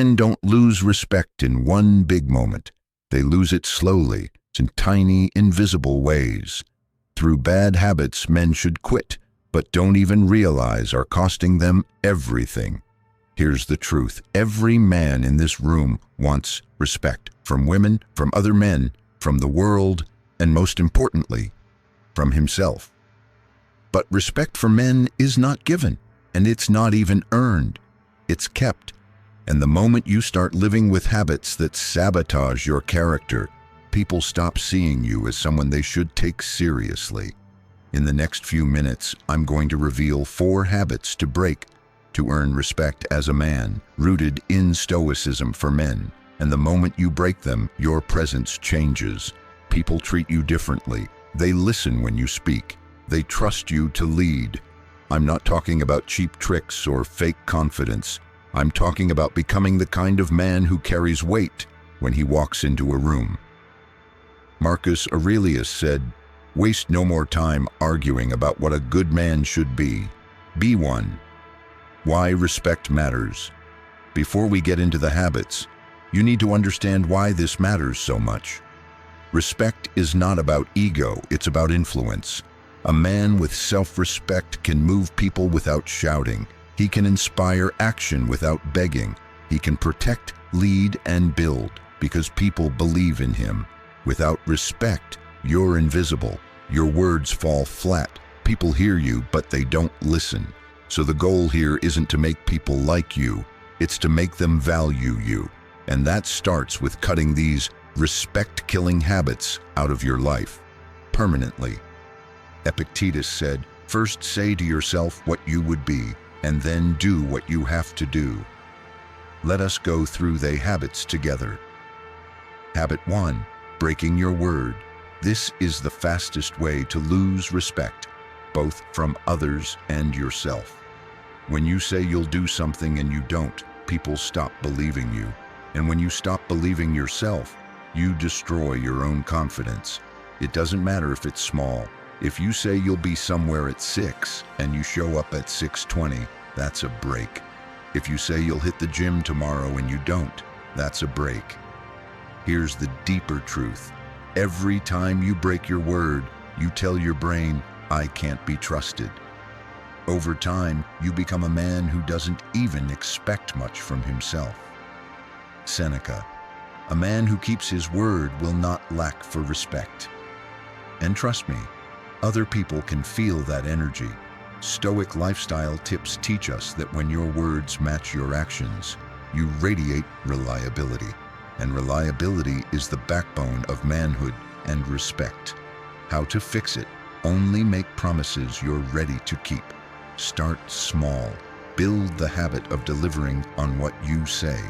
Men don't lose respect in one big moment. They lose it slowly, in tiny, invisible ways. Through bad habits men should quit, but don't even realize are costing them everything. Here's the truth. Every man in this room wants respect, from women, from other men, from the world, and most importantly, from himself. But respect for men is not given, and it's not even earned. It's kept. And the moment you start living with habits that sabotage your character, people stop seeing you as someone they should take seriously. In the next few minutes, I'm going to reveal 4 habits to break to earn respect as a man, rooted in Stoicism for men. And the moment you break them, your presence changes. People treat you differently. They listen when you speak. They trust you to lead. I'm not talking about cheap tricks or fake confidence. I'm talking about becoming the kind of man who carries weight when he walks into a room. Marcus Aurelius said, "Waste no more time arguing about what a good man should be. Be one." Why respect matters. Before we get into the habits, you need to understand why this matters so much. Respect is not about ego, it's about influence. A man with self-respect can move people without shouting. He can inspire action without begging. He can protect, lead, and build because people believe in him. Without respect, you're invisible. Your words fall flat. People hear you, but they don't listen. So the goal here isn't to make people like you, it's to make them value you. And that starts with cutting these respect-killing habits out of your life permanently. Epictetus said, "First say to yourself what you would be, and then do what you have to do." Let us go through the habits together. Habit 1, breaking your word. This is the fastest way to lose respect, both from others and yourself. When you say you'll do something and you don't, people stop believing you. And when you stop believing yourself, you destroy your own confidence. It doesn't matter if it's small. If you say you'll be somewhere at 6 and you show up at 6:20, that's a break. If you say you'll hit the gym tomorrow and you don't, that's a break. Here's the deeper truth. Every time you break your word, you tell your brain, "I can't be trusted." Over time, you become a man who doesn't even expect much from himself. Seneca, a man who keeps his word will not lack for respect. And trust me, other people can feel that energy. Stoic lifestyle tips teach us that when your words match your actions, you radiate reliability. And reliability is the backbone of manhood and respect. How to fix it? Only make promises you're ready to keep. Start small. Build the habit of delivering on what you say,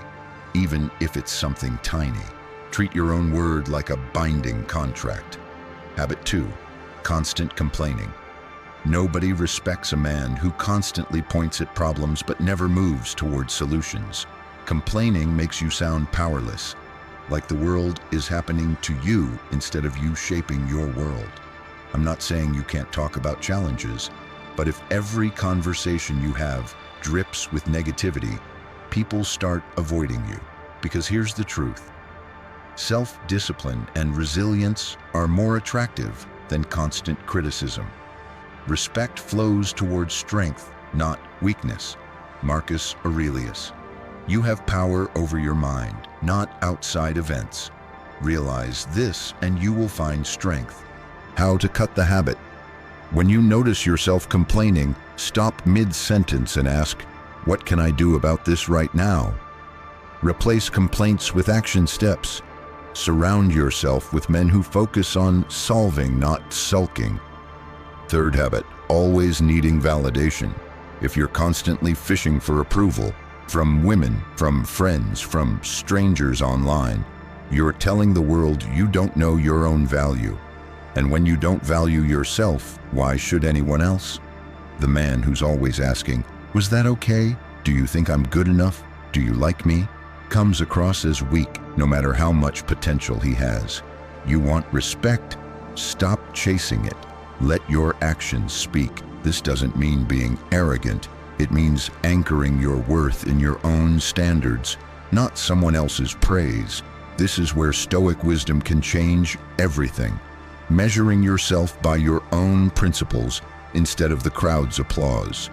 even if it's something tiny. Treat your own word like a binding contract. Habit 2, constant complaining. Nobody respects a man who constantly points at problems but never moves towards solutions. Complaining makes you sound powerless, like the world is happening to you instead of you shaping your world. I'm not saying you can't talk about challenges, but if every conversation you have drips with negativity, people start avoiding you. Because here's the truth. Self-discipline and resilience are more attractive than constant criticism. Respect flows towards strength, not weakness. Marcus Aurelius. You have power over your mind, not outside events. Realize this and you will find strength. How to cut the habit. When you notice yourself complaining, stop mid-sentence and ask, "What can I do about this right now?" Replace complaints with action steps. Surround yourself with men who focus on solving, not sulking. Third habit, always needing validation. If you're constantly fishing for approval, from women, from friends, from strangers online, you're telling the world you don't know your own value. And when you don't value yourself, why should anyone else? The man who's always asking, "Was that okay? Do you think I'm good enough? Do you like me?" comes across as weak, no matter how much potential he has. You want respect? Stop chasing it. Let your actions speak. This doesn't mean being arrogant. It means anchoring your worth in your own standards. not someone else's praise. This is where Stoic wisdom can change everything. Measuring yourself by your own principles instead of the crowd's applause.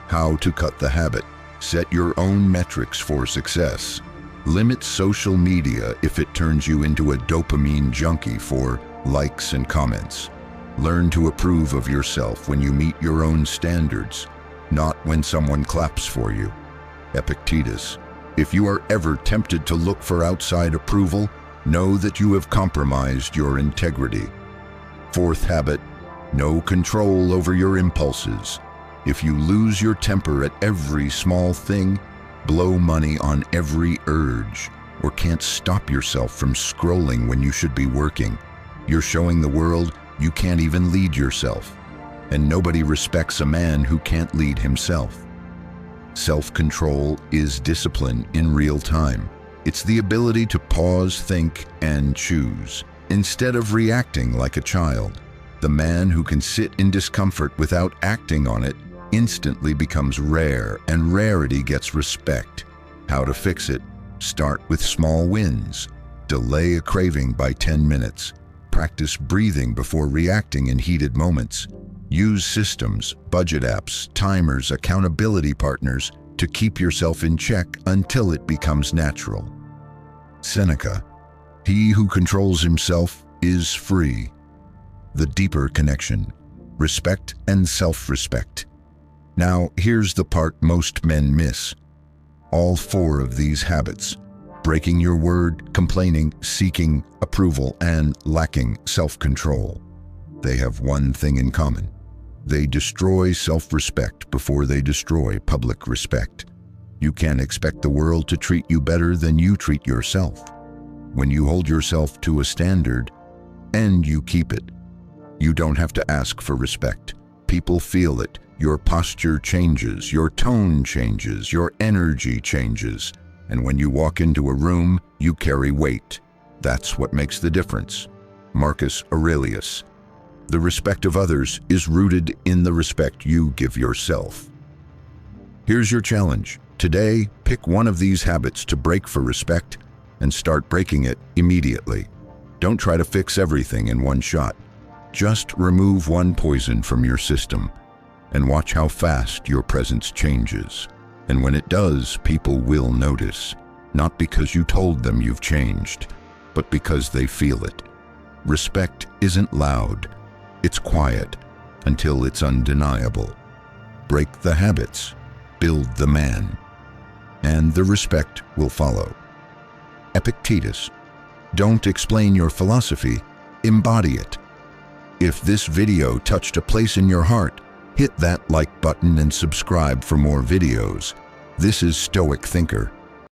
How to cut the habit. Set your own metrics for success. Limit social media if it turns you into a dopamine junkie for likes and comments. Learn to approve of yourself when you meet your own standards, not when someone claps for you. Epictetus. If you are ever tempted to look for outside approval, know that you have compromised your integrity. Fourth habit, no control over your impulses. If you lose your temper at every small thing, blow money on every urge, or can't stop yourself from scrolling when you should be working, you're showing the world you can't even lead yourself. And nobody respects a man who can't lead himself. Self-control is discipline in real time. It's the ability to pause, think, and choose, instead of reacting like a child. The man who can sit in discomfort without acting on it instantly becomes rare, and rarity gets respect. How to fix it? Start with small wins. Delay a craving by 10 minutes. Practice breathing before reacting in heated moments. Use systems, budget apps, timers, accountability partners to keep yourself in check until it becomes natural. Seneca. He who controls himself is free. The deeper connection. Respect and self-respect. Now, here's the part most men miss. All four of these habits, breaking your word, complaining, seeking approval, and lacking self-control, they have one thing in common. They destroy self-respect before they destroy public respect. You can't expect the world to treat you better than you treat yourself. When you hold yourself to a standard, and you keep it, you don't have to ask for respect. People feel it. Your posture changes, your tone changes, your energy changes. And when you walk into a room, you carry weight. That's what makes the difference. Marcus Aurelius. The respect of others is rooted in the respect you give yourself. Here's your challenge. Today, pick one of these habits to break for respect and start breaking it immediately. Don't try to fix everything in one shot. Just remove one poison from your system and watch how fast your presence changes. And when it does, people will notice, not because you told them you've changed, but because they feel it. Respect isn't loud. It's quiet until it's undeniable. Break the habits, build the man, and the respect will follow. Epictetus. Don't explain your philosophy, embody it. If this video touched a place in your heart, hit that like button and subscribe for more videos. This is Stoic Thinker.